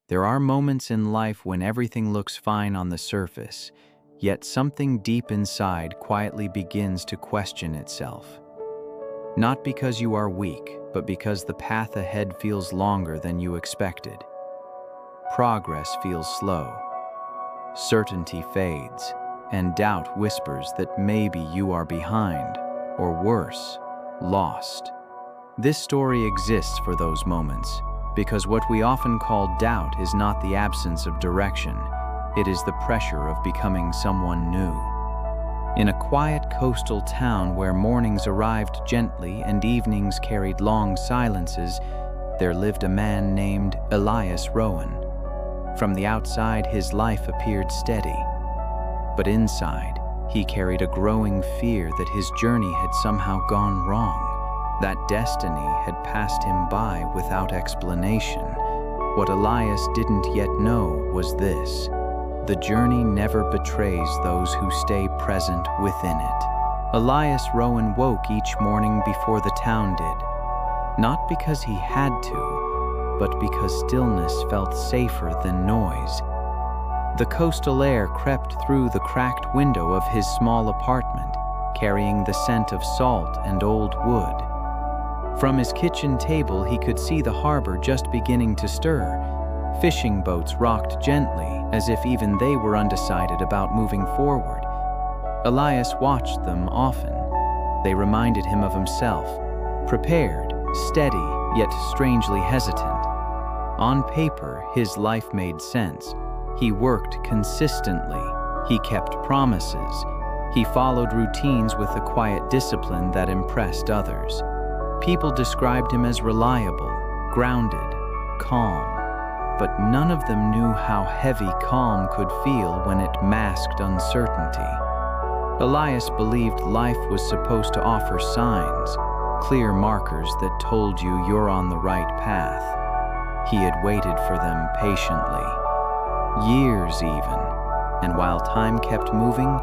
There are moments in life when everything looks fine on the surface, yet something deep inside quietly begins to question itself. Not because you are weak, but because the path ahead feels longer than you expected. Progress feels slow. Certainty fades, and doubt whispers that maybe you are behind, or worse, lost. This story exists for those moments, because what we often call doubt is not the absence of direction, it is the pressure of becoming someone new. In a quiet coastal town where mornings arrived gently and evenings carried long silences, there lived a man named Elias Rowan. From the outside, his life appeared steady, but inside, he carried a growing fear that his journey had somehow gone wrong, that destiny had passed him by without explanation. What Elias didn't yet know was this: the journey never betrays those who stay present within it. Elias Rowan woke each morning before the town did, not because he had to, but because stillness felt safer than noise. The coastal air crept through the cracked window of his small apartment, carrying the scent of salt and old wood. From his kitchen table, he could see the harbor just beginning to stir. Fishing boats rocked gently, as if even they were undecided about moving forward. Elias watched them often. They reminded him of himself, prepared, steady, yet strangely hesitant. On paper, his life made sense. He worked consistently. He kept promises. He followed routines with a quiet discipline that impressed others. People described him as reliable, grounded, calm. But none of them knew how heavy calm could feel when it masked uncertainty. Elias believed life was supposed to offer signs, clear markers that told you you're on the right path. He had waited for them patiently, years even, and while time kept moving,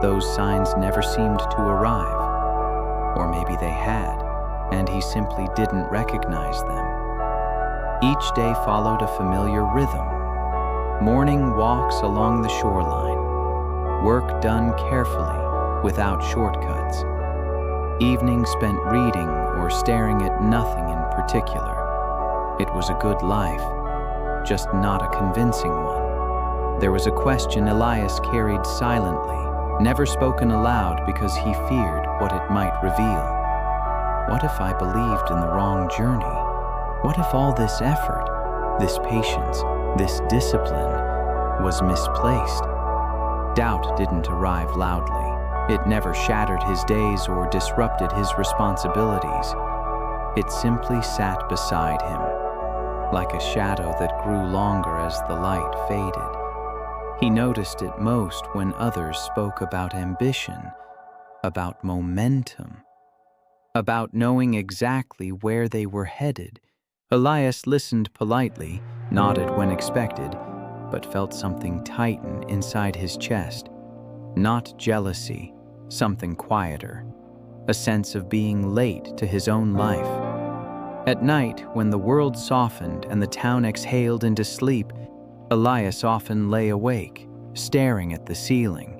those signs never seemed to arrive. Or maybe they had, and he simply didn't recognize them. Each day followed a familiar rhythm. Morning walks along the shoreline, work done carefully, without shortcuts. Evening spent reading or staring at nothing in particular. It was a good life, just not a convincing one. There was a question Elias carried silently, never spoken aloud because he feared what it might reveal. What if I believed in the wrong journey? What if all this effort, this patience, this discipline was misplaced? Doubt didn't arrive loudly. It never shattered his days or disrupted his responsibilities. It simply sat beside him, like a shadow that grew longer as the light faded. He noticed it most when others spoke about ambition, about momentum, about knowing exactly where they were headed. Elias listened politely, nodded when expected, but felt something tighten inside his chest. Not jealousy, something quieter, a sense of being late to his own life. At night, when the world softened and the town exhaled into sleep, Elias often lay awake, staring at the ceiling.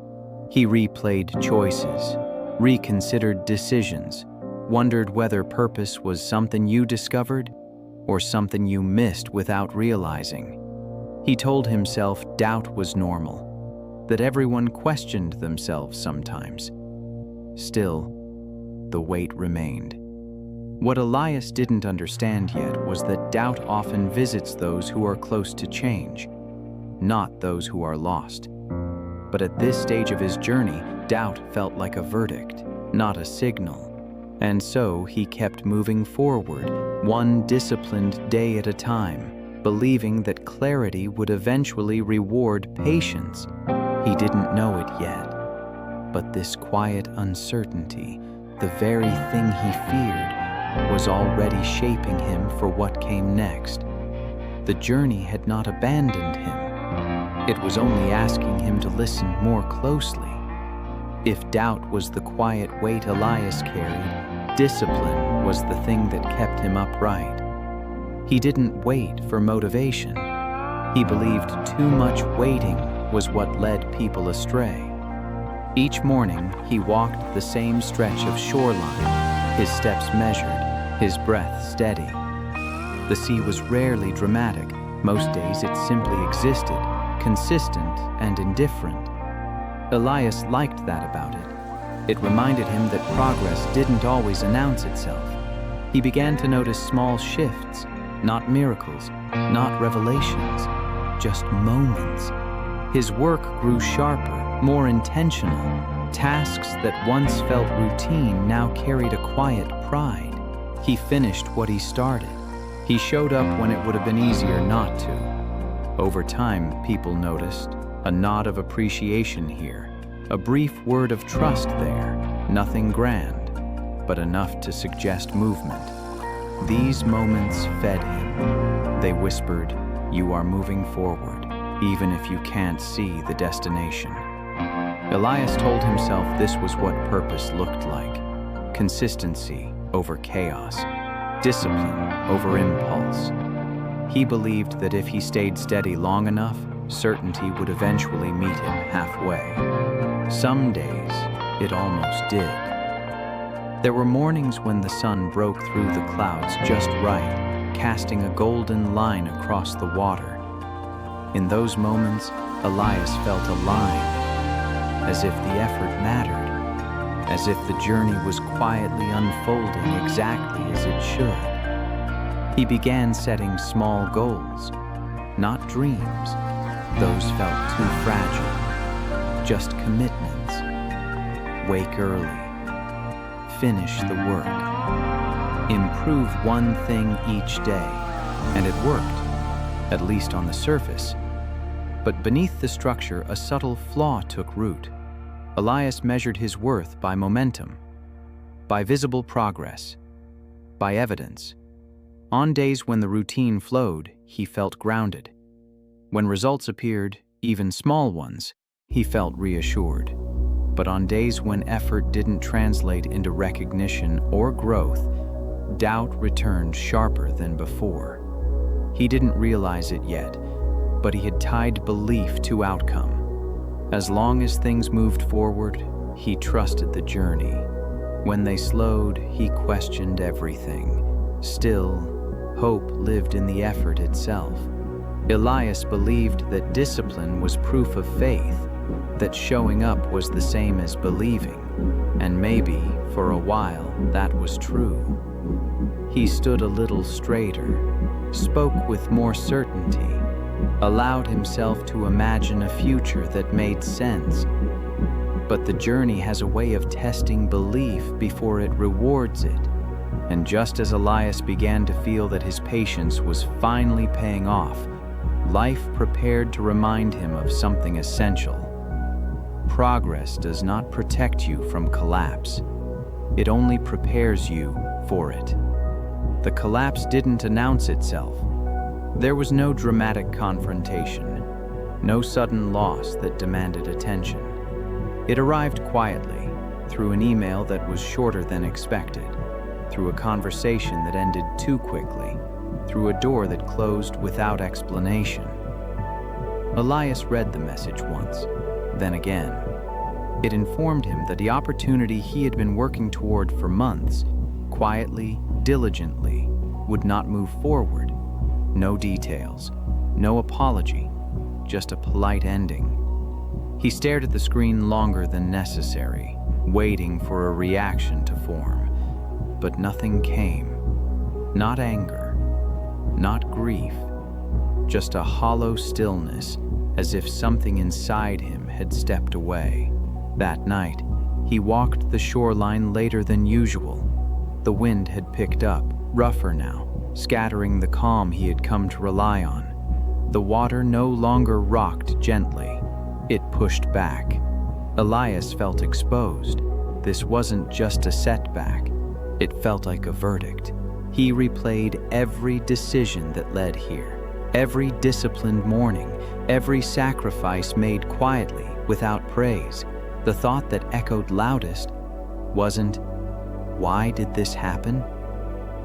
He replayed choices, reconsidered decisions, wondered whether purpose was something you discovered or something you missed without realizing. He told himself doubt was normal, that everyone questioned themselves sometimes. Still, the weight remained. What Elias didn't understand yet was that doubt often visits those who are close to change, not those who are lost. But at this stage of his journey, doubt felt like a verdict, not a signal. And so he kept moving forward, one disciplined day at a time, believing that clarity would eventually reward patience. He didn't know it yet, but this quiet uncertainty, the very thing he feared, was already shaping him for what came next. The journey had not abandoned him. It was only asking him to listen more closely. If doubt was the quiet weight Elias carried, discipline was the thing that kept him upright. He didn't wait for motivation. He believed too much waiting was what led people astray. Each morning, he walked the same stretch of shoreline, his steps measured, his breath steady. The sea was rarely dramatic. Most days it simply existed, consistent and indifferent. Elias liked that about it. It reminded him that progress didn't always announce itself. He began to notice small shifts, not miracles, not revelations, just moments. His work grew sharper, more intentional. Tasks that once felt routine now carried a quiet pride. He finished what he started. He showed up when it would have been easier not to. Over time, people noticed a nod of appreciation here, a brief word of trust there, nothing grand, but enough to suggest movement. These moments fed him. They whispered, "You are moving forward, even if you can't see the destination." Elias told himself this was what purpose looked like: consistency over chaos, discipline over impulse. He believed that if he stayed steady long enough, certainty would eventually meet him halfway. Some days, it almost did. There were mornings when the sun broke through the clouds just right, casting a golden line across the water. In those moments, Elias felt aligned, as if the effort mattered, as if the journey was quietly unfolding exactly as it should. He began setting small goals, not dreams. Those felt too fragile. Just commitments. Wake early. Finish the work. Improve one thing each day. And it worked, at least on the surface. But beneath the structure, a subtle flaw took root. Elias measured his worth by momentum, by visible progress, by evidence. On days when the routine flowed, he felt grounded. When results appeared, even small ones, he felt reassured. But on days when effort didn't translate into recognition or growth, doubt returned sharper than before. He didn't realize it yet, but he had tied belief to outcome. As long as things moved forward, he trusted the journey. When they slowed, he questioned everything. Still, hope lived in the effort itself. Elias believed that discipline was proof of faith, that showing up was the same as believing, and maybe, for a while, that was true. He stood a little straighter, spoke with more certainty, allowed himself to imagine a future that made sense. But the journey has a way of testing belief before it rewards it. And just as Elias began to feel that his patience was finally paying off, life prepared to remind him of something essential. Progress does not protect you from collapse. It only prepares you for it. The collapse didn't announce itself. There was no dramatic confrontation, no sudden loss that demanded attention. It arrived quietly, through an email that was shorter than expected, through a conversation that ended too quickly, through a door that closed without explanation. Elias read the message once, then again. It informed him that the opportunity he had been working toward for months, quietly, diligently, would not move forward. No details, no apology, just a polite ending. He stared at the screen longer than necessary, waiting for a reaction to form. But nothing came. Not anger, not grief, just a hollow stillness, as if something inside him had stepped away. That night, he walked the shoreline later than usual. The wind had picked up, rougher now, scattering the calm he had come to rely on. The water no longer rocked gently. It pushed back. Elias felt exposed. This wasn't just a setback. It felt like a verdict. He replayed every decision that led here, every disciplined morning, every sacrifice made quietly, without praise. The thought that echoed loudest wasn't, "Why did this happen?"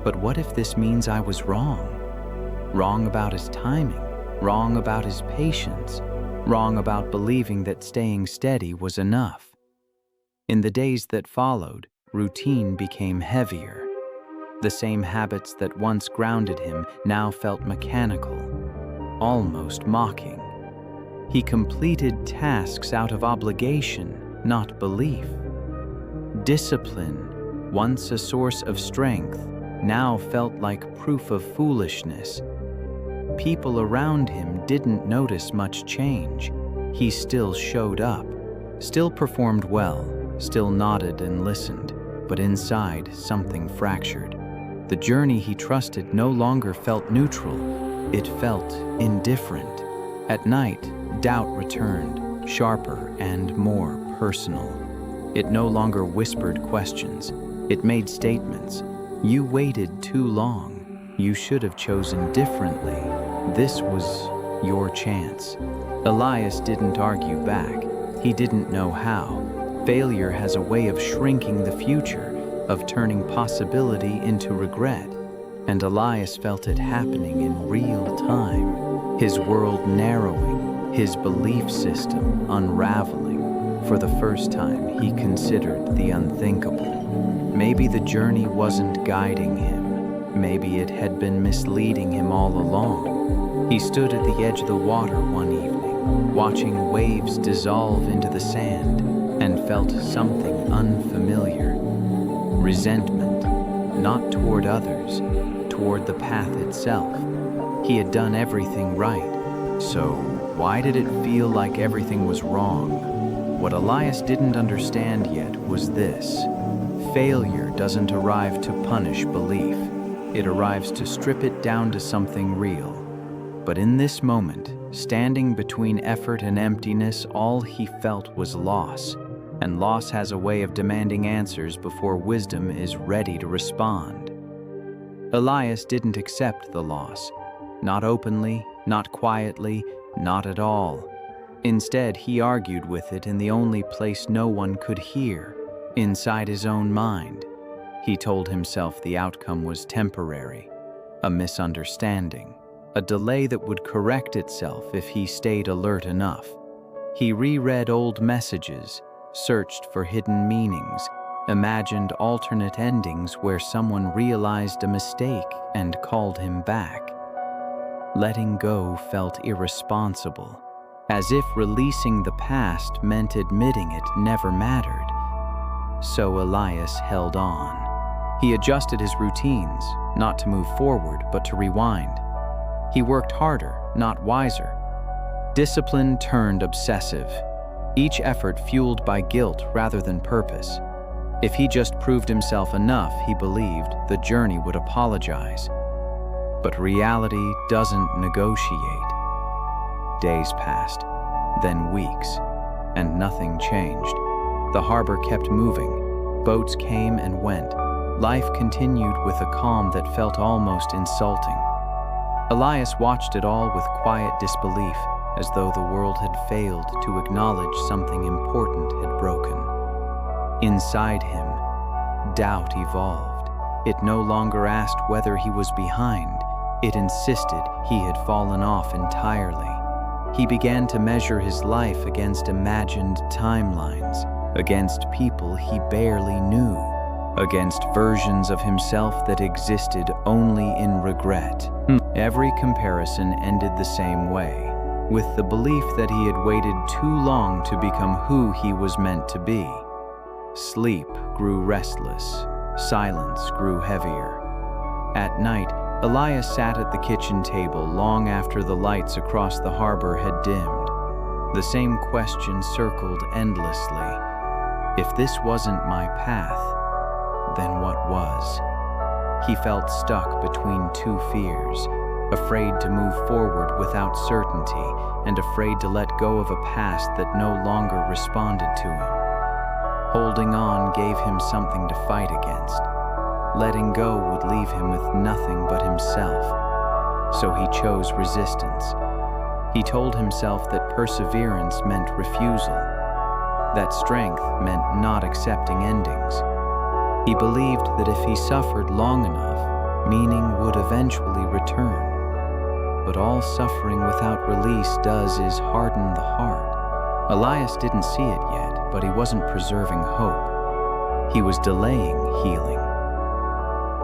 but "What if this means I was wrong? Wrong about his timing, wrong about his patience, wrong about believing that staying steady was enough. In the days that followed, routine became heavier. The same habits that once grounded him now felt mechanical, almost mocking. He completed tasks out of obligation, not belief. Discipline, once a source of strength, now felt like proof of foolishness. People around him didn't notice much change. He still showed up, still performed well, still nodded and listened, but inside something fractured. The journey he trusted no longer felt neutral, it felt indifferent. At night, doubt returned, sharper and more personal. It no longer whispered questions, it made statements. You waited too long. You should have chosen differently. This was your chance. Elias didn't argue back. He didn't know how. Failure has a way of shrinking the future, of turning possibility into regret. And Elias felt it happening in real time. His world narrowing, his belief system unraveling. For the first time, he considered the unthinkable. Maybe the journey wasn't guiding him. Maybe it had been misleading him all along. He stood at the edge of the water one evening, watching waves dissolve into the sand, and felt something unfamiliar. Resentment, not toward others, toward the path itself. He had done everything right, so why did it feel like everything was wrong? What Elias didn't understand yet was this. Failure doesn't arrive to punish belief. It arrives to strip it down to something real. But in this moment, standing between effort and emptiness, all he felt was loss. And loss has a way of demanding answers before wisdom is ready to respond. Elias didn't accept the loss. Not openly, not quietly, not at all. Instead, he argued with it in the only place no one could hear, inside his own mind. He told himself the outcome was temporary, a misunderstanding, a delay that would correct itself if he stayed alert enough. He reread old messages, searched for hidden meanings, imagined alternate endings where someone realized a mistake and called him back. Letting go felt irresponsible, as if releasing the past meant admitting it never mattered. So Elias held on. He adjusted his routines, not to move forward, but to rewind. He worked harder, not wiser. Discipline turned obsessive, each effort fueled by guilt rather than purpose. If he just proved himself enough, he believed, the journey would apologize. But reality doesn't negotiate. Days passed, then weeks, and nothing changed. The harbor kept moving. Boats came and went. Life continued with a calm that felt almost insulting. Elias watched it all with quiet disbelief, as though the world had failed to acknowledge something important had broken. Inside him, doubt evolved. It no longer asked whether he was behind. It insisted he had fallen off entirely. He began to measure his life against imagined timelines, against people he barely knew, against versions of himself that existed only in regret. Every comparison ended the same way, with the belief that he had waited too long to become who he was meant to be. Sleep grew restless, silence grew heavier. At night, Elias sat at the kitchen table long after the lights across the harbor had dimmed. The same question circled endlessly. If this wasn't my path, then what was? He felt stuck between two fears, afraid to move forward without certainty and afraid to let go of a past that no longer responded to him. Holding on gave him something to fight against. Letting go would leave him with nothing but himself. So he chose resistance. He told himself that perseverance meant refusal, that strength meant not accepting endings. He believed that if he suffered long enough, meaning would eventually return. but all suffering without release does is harden the heart. Elias didn't see it yet, but he wasn't preserving hope. He was delaying healing.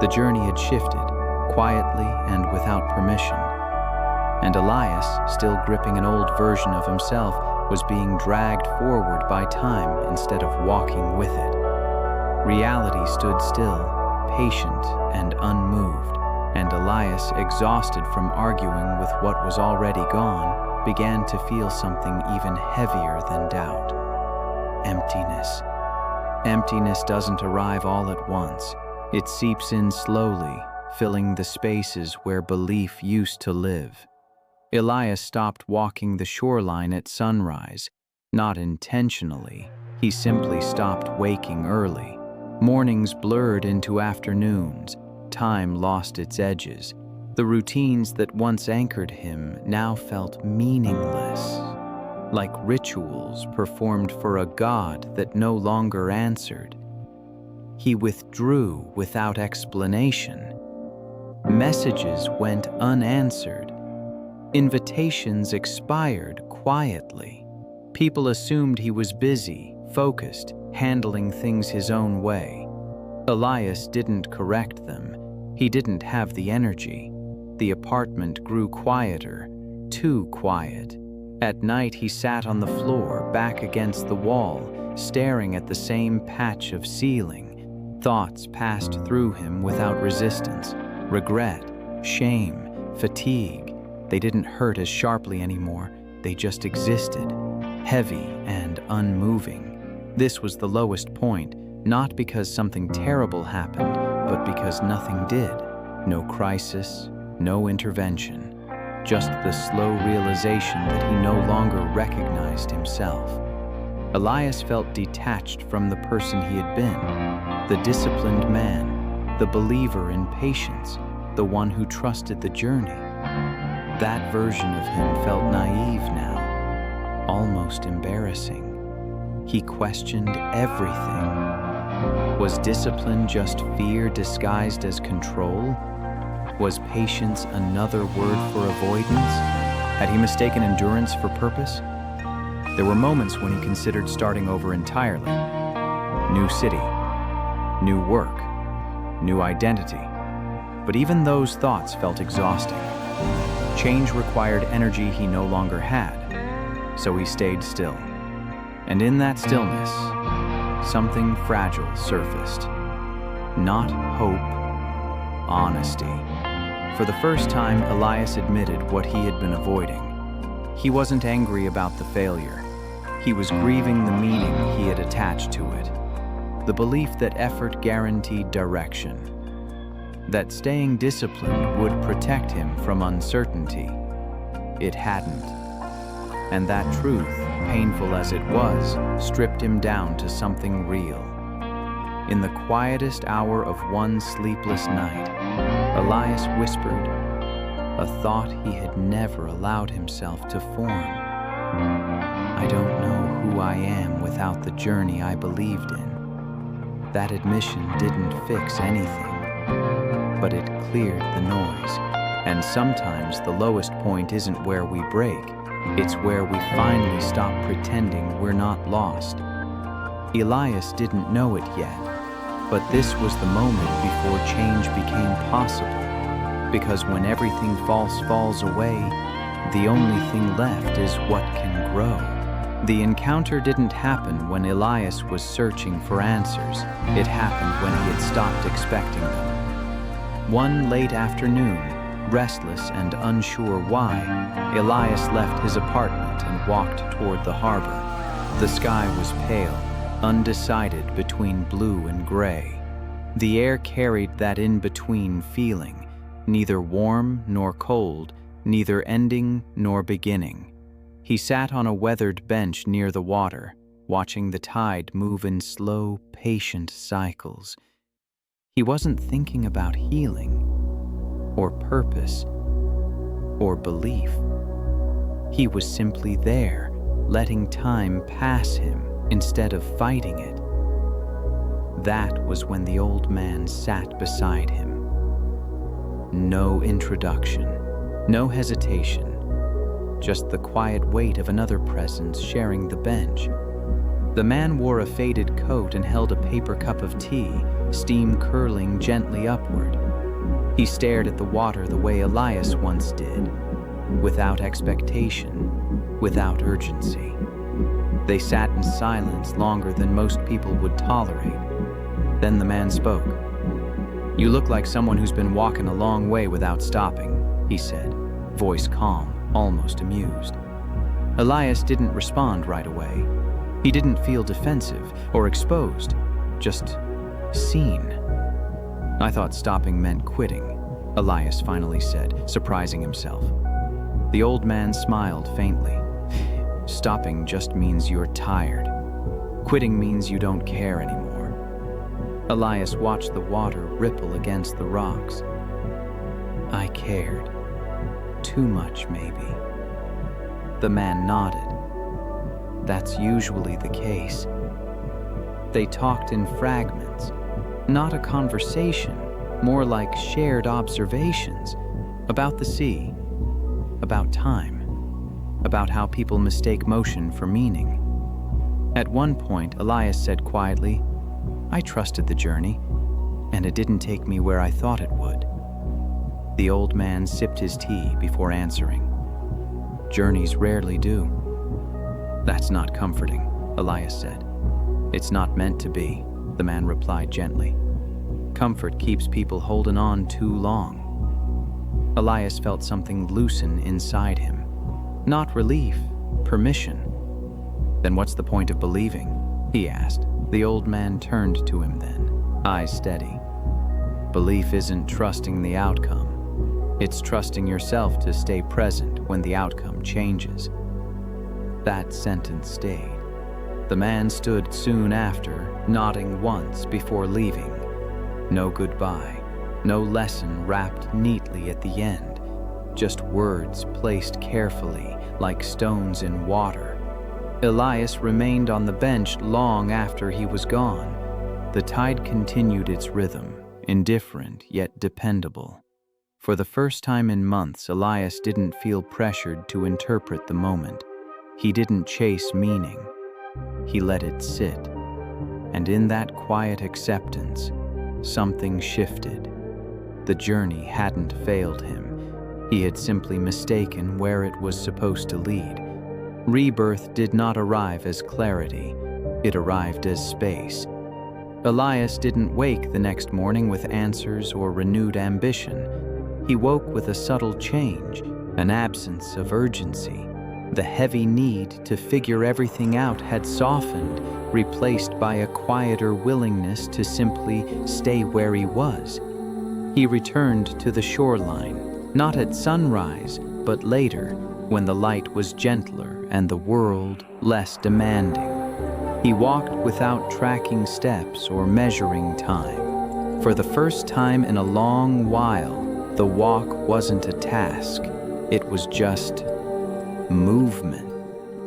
The journey had shifted, quietly and without permission. And Elias, still gripping an old version of himself, was being dragged forward by time instead of walking with it. Reality stood still, patient and unmoved, and Elias, exhausted from arguing with what was already gone, began to feel something even heavier than doubt. Emptiness. Emptiness doesn't arrive all at once. It seeps in slowly, filling the spaces where belief used to live. Elias stopped walking the shoreline at sunrise, not intentionally. He simply stopped waking early. Mornings blurred into afternoons. Time lost its edges. The routines that once anchored him now felt meaningless, like rituals performed for a god that no longer answered. He withdrew without explanation. Messages went unanswered. Invitations expired quietly. People assumed he was busy, focused, handling things his own way. Elias didn't correct them. He didn't have the energy. The apartment grew quieter, too quiet. At night he sat on the floor, back against the wall, staring at the same patch of ceiling. Thoughts passed through him without resistance. Regret, shame, fatigue. They didn't hurt as sharply anymore. They just existed, heavy and unmoving. This was the lowest point, not because something terrible happened, but because nothing did. No crisis, no intervention. Just the slow realization that he no longer recognized himself. Elias felt detached from the person he had been, the disciplined man, the believer in patience, the one who trusted the journey. That version of him felt naive now, almost embarrassing. He questioned everything. Was discipline just fear disguised as control? Was patience another word for avoidance? Had he mistaken endurance for purpose? There were moments when he considered starting over entirely. New city, new work, new identity. But even those thoughts felt exhausting. Change required energy he no longer had, so he stayed still. And in that stillness, something fragile surfaced. Not hope, honesty. For the first time, Elias admitted what he had been avoiding. He wasn't angry about the failure. He was grieving the meaning he had attached to it. The belief that effort guaranteed direction. That staying disciplined would protect him from uncertainty. It hadn't. And that truth, painful as it was, stripped him down to something real. In the quietest hour of one sleepless night, Elias whispered, a thought he had never allowed himself to form. I don't know who I am without the journey I believed in. That admission didn't fix anything, but it cleared the noise. And sometimes the lowest point isn't where we break, it's where we finally stop pretending we're not lost. Elias didn't know it yet, but this was the moment before change became possible. Because when everything false falls away, the only thing left is what can grow. The encounter didn't happen when Elias was searching for answers. It happened when he had stopped expecting them. One late afternoon, restless and unsure why, Elias left his apartment and walked toward the harbor. The sky was pale, undecided between blue and gray. The air carried that in-between feeling, neither warm nor cold, neither ending nor beginning. He sat on a weathered bench near the water, watching the tide move in slow, patient cycles. He wasn't thinking about healing, or purpose, or belief. He was simply there, letting time pass him instead of fighting it. That was when the old man sat beside him. No introduction, No hesitation, just the quiet weight of another presence sharing the bench. The man wore a faded coat and held a paper cup of tea, steam curling gently upward. He stared at the water the way Elias once did, without expectation, without urgency. They sat in silence longer than most people would tolerate. Then the man spoke. "You look like someone who's been walking a long way without stopping," he said, voice calm, almost amused. Elias didn't respond right away. He didn't feel defensive or exposed, just seen. "I thought stopping meant quitting," Elias finally said, surprising himself. The old man smiled faintly. "Stopping just means you're tired. Quitting means you don't care anymore." Elias watched the water ripple against the rocks. "I cared. Too much, maybe." The man nodded. "That's usually the case." They talked in fragments, not a conversation, more like shared observations about the sea, about time, about how people mistake motion for meaning. At one point, Elias said quietly, "I trusted the journey, and it didn't take me where I thought it would." The old man sipped his tea before answering. "Journeys rarely do." "That's not comforting," Elias said. "It's not meant to be," the man replied gently. "Comfort keeps people holding on too long." Elias felt something loosen inside him. Not relief, permission. "Then what's the point of believing?" he asked. The old man turned to him then, eyes steady. "Belief isn't trusting the outcome. It's trusting yourself to stay present when the outcome changes." That sentence stayed. The man stood soon after, nodding once before leaving. No goodbye, no lesson wrapped neatly at the end, just words placed carefully like stones in water. Elias remained on the bench long after he was gone. The tide continued its rhythm, indifferent yet dependable. For the first time in months, Elias didn't feel pressured to interpret the moment. He didn't chase meaning. He let it sit. And in that quiet acceptance, something shifted. The journey hadn't failed him. He had simply mistaken where it was supposed to lead. Rebirth did not arrive as clarity. It arrived as space. Elias didn't wake the next morning with answers or renewed ambition. He woke with a subtle change, an absence of urgency. The heavy need to figure everything out had softened, replaced by a quieter willingness to simply stay where he was. He returned to the shoreline, not at sunrise, but later, when the light was gentler and the world less demanding. He walked without tracking steps or measuring time. For the first time in a long while, the walk wasn't a task. It was just movement.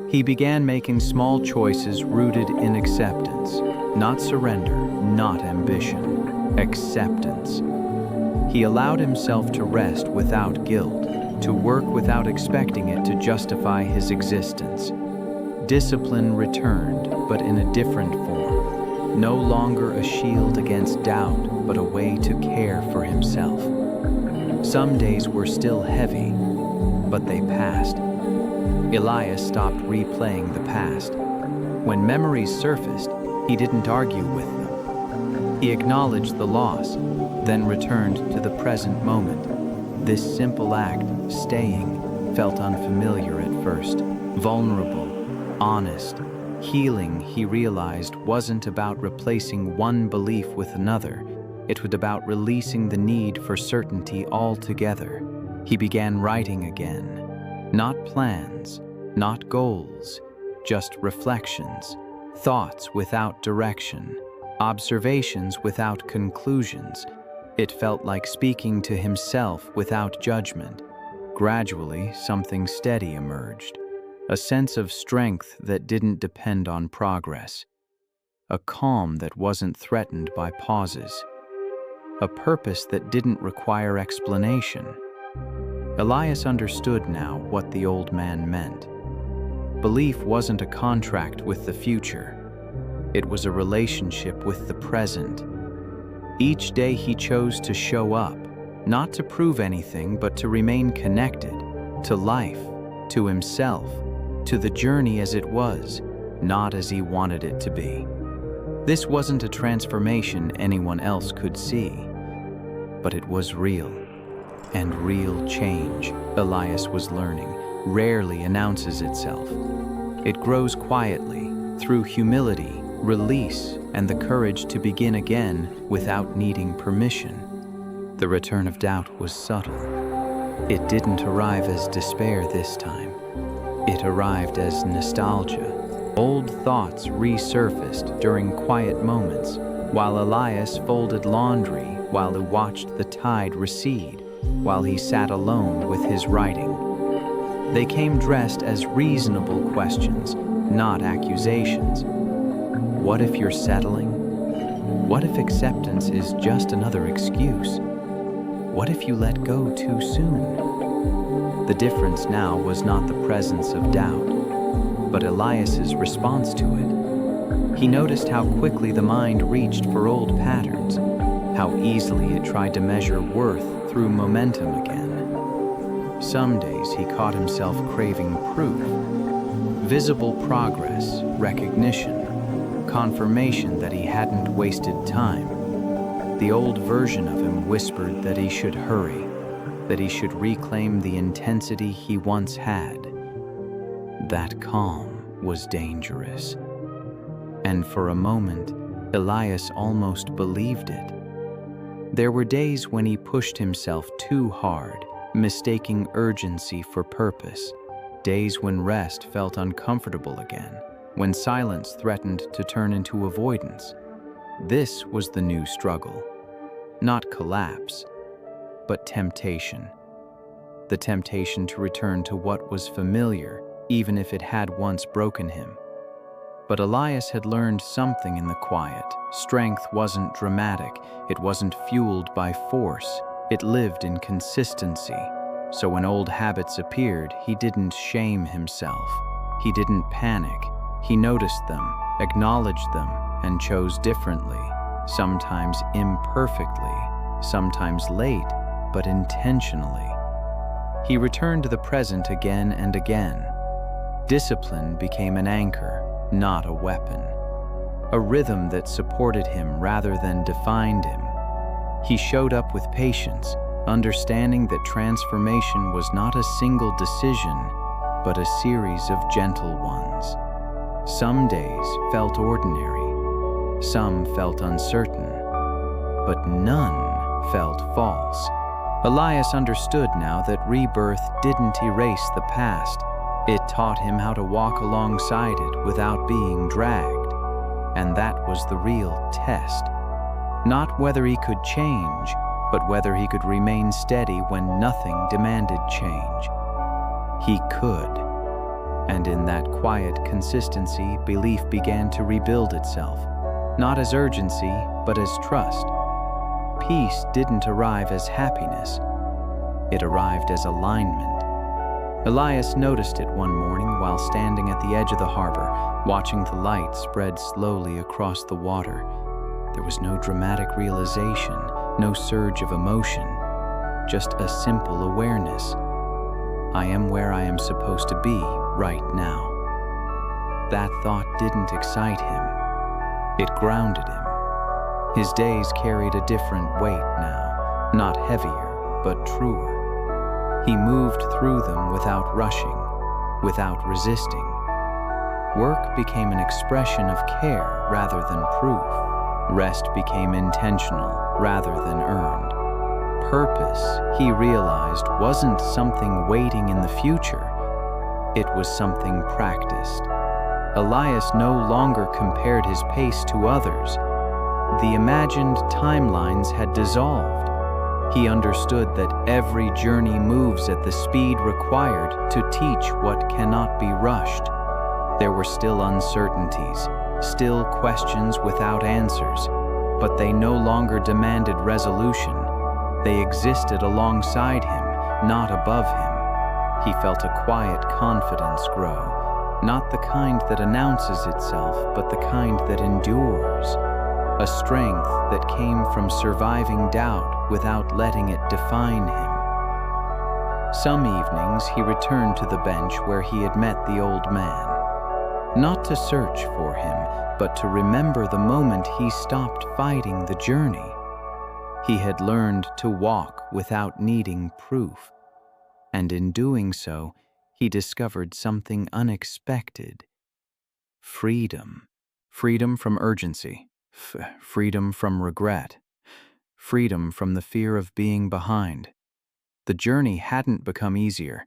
He began making small choices rooted in acceptance, not surrender, not ambition, acceptance. He allowed himself to rest without guilt, to work without expecting it to justify his existence. Discipline returned, but in a different form. No longer a shield against doubt, but a way to care for himself. Some days were still heavy, but they passed. Elias stopped replaying the past. When memories surfaced, he didn't argue with them. He acknowledged the loss, then returned to the present moment. This simple act, staying, felt unfamiliar at first. Vulnerable, honest. Healing, he realized, wasn't about replacing one belief with another. It was about releasing the need for certainty altogether. He began writing again. Not plans, not goals, just reflections, thoughts without direction, observations without conclusions. It felt like speaking to himself without judgment. Gradually, something steady emerged, a sense of strength that didn't depend on progress, a calm that wasn't threatened by pauses, a purpose that didn't require explanation. Elias understood now what the old man meant. Belief wasn't a contract with the future. It was a relationship with the present. Each day he chose to show up, not to prove anything, but to remain connected to life, to himself, to the journey as it was, not as he wanted it to be. This wasn't a transformation anyone else could see, but it was real. And real change, Elias was learning, rarely announces itself. It grows quietly, through humility, release, and the courage to begin again without needing permission. The return of doubt was subtle. It didn't arrive as despair this time. It arrived as nostalgia. Old thoughts resurfaced during quiet moments, while Elias folded laundry, while he watched the tide recede, while he sat alone with his writing. They came dressed as reasonable questions, not accusations. What if you're settling? What if acceptance is just another excuse? What if you let go too soon? The difference now was not the presence of doubt, but Elias's response to it. He noticed how quickly the mind reached for old patterns, how easily it tried to measure worth through momentum again. Some days he caught himself craving proof, visible progress, recognition, confirmation that he hadn't wasted time. The old version of him whispered that he should hurry, that he should reclaim the intensity he once had. That calm was dangerous. And for a moment, Elias almost believed it. There were days when he pushed himself too hard, mistaking urgency for purpose. Days when rest felt uncomfortable again, when silence threatened to turn into avoidance. This was the new struggle. Not collapse, but temptation. The temptation to return to what was familiar, even if it had once broken him. But Elias had learned something in the quiet. Strength wasn't dramatic, it wasn't fueled by force, it lived in consistency. So when old habits appeared, he didn't shame himself. He didn't panic. He noticed them, acknowledged them, and chose differently, sometimes imperfectly, sometimes late, but intentionally. He returned to the present again and again. Discipline became an anchor, not a weapon. A rhythm that supported him rather than defined him. He showed up with patience, understanding that transformation was not a single decision, but a series of gentle ones. Some days felt ordinary, some felt uncertain, but none felt false. Elias understood now that rebirth didn't erase the past. It taught him how to walk alongside it without being dragged. And that was the real test. Not whether he could change, but whether he could remain steady when nothing demanded change. He could. And in that quiet consistency, belief began to rebuild itself, not as urgency, but as trust. Peace didn't arrive as happiness. It arrived as alignment. Elias noticed it one morning while standing at the edge of the harbor, watching the light spread slowly across the water. There was no dramatic realization, no surge of emotion, just a simple awareness. I am where I am supposed to be right now. That thought didn't excite him. It grounded him. His days carried a different weight now, not heavier, but truer. He moved through them without rushing, without resisting. Work became an expression of care rather than proof. Rest became intentional rather than earned. Purpose, he realized, wasn't something waiting in the future. It was something practiced. Elias no longer compared his pace to others. The imagined timelines had dissolved. He understood that every journey moves at the speed required to teach what cannot be rushed. There were still uncertainties, still questions without answers, but they no longer demanded resolution. They existed alongside him, not above him. He felt a quiet confidence grow, not the kind that announces itself, but the kind that endures. A strength that came from surviving doubt without letting it define him. Some evenings he returned to the bench where he had met the old man, not to search for him, but to remember the moment he stopped fighting the journey. He had learned to walk without needing proof, and in doing so, he discovered something unexpected. Freedom. Freedom from urgency. Freedom from regret. Freedom from the fear of being behind. The journey hadn't become easier,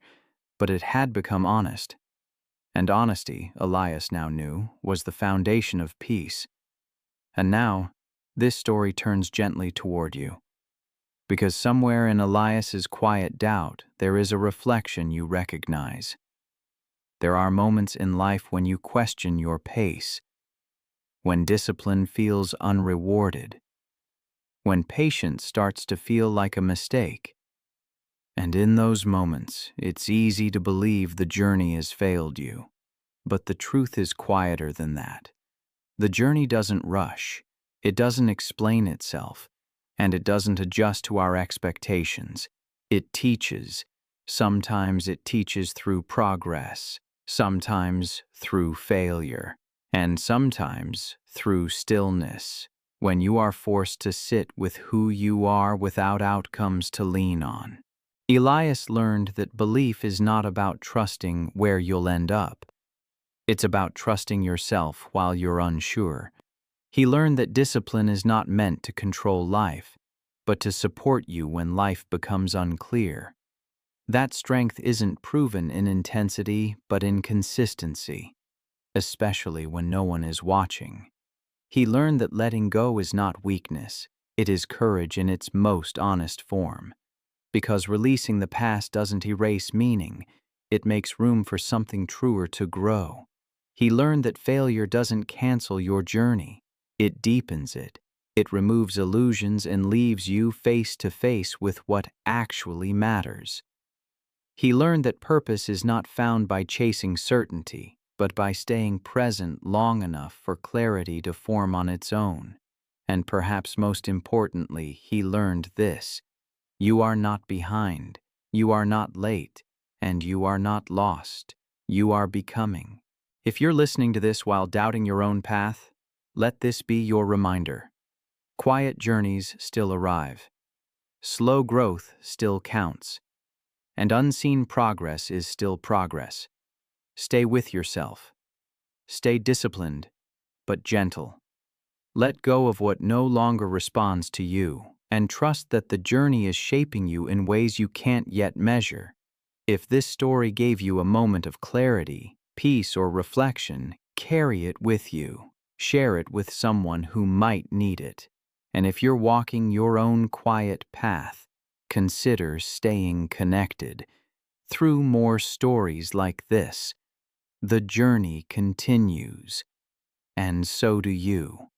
but it had become honest. And honesty, Elias now knew, was the foundation of peace. And now, this story turns gently toward you. Because somewhere in Elias's quiet doubt, there is a reflection you recognize. There are moments in life when you question your pace, when discipline feels unrewarded, when patience starts to feel like a mistake. And in those moments, it's easy to believe the journey has failed you. But the truth is quieter than that. The journey doesn't rush, it doesn't explain itself, and it doesn't adjust to our expectations. It teaches. Sometimes it teaches through progress, sometimes through failure, and sometimes through stillness, when you are forced to sit with who you are without outcomes to lean on. Elias learned that belief is not about trusting where you'll end up. It's about trusting yourself while you're unsure. He learned that discipline is not meant to control life, but to support you when life becomes unclear. That strength isn't proven in intensity, but in consistency, especially when no one is watching. He learned that letting go is not weakness, it is courage in its most honest form. Because releasing the past doesn't erase meaning, it makes room for something truer to grow. He learned that failure doesn't cancel your journey, it deepens it. It removes illusions and leaves you face to face with what actually matters. He learned that purpose is not found by chasing certainty, but by staying present long enough for clarity to form on its own. And perhaps most importantly, he learned this: you are not behind, you are not late, and you are not lost. You are becoming. If you're listening to this while doubting your own path, let this be your reminder. Quiet journeys still arrive. Slow growth still counts. And unseen progress is still progress. Stay with yourself. Stay disciplined, but gentle. Let go of what no longer responds to you, and trust that the journey is shaping you in ways you can't yet measure. If this story gave you a moment of clarity, peace, or reflection, carry it with you. Share it with someone who might need it. And if you're walking your own quiet path, consider staying connected. Through more stories like this, the journey continues, and so do you.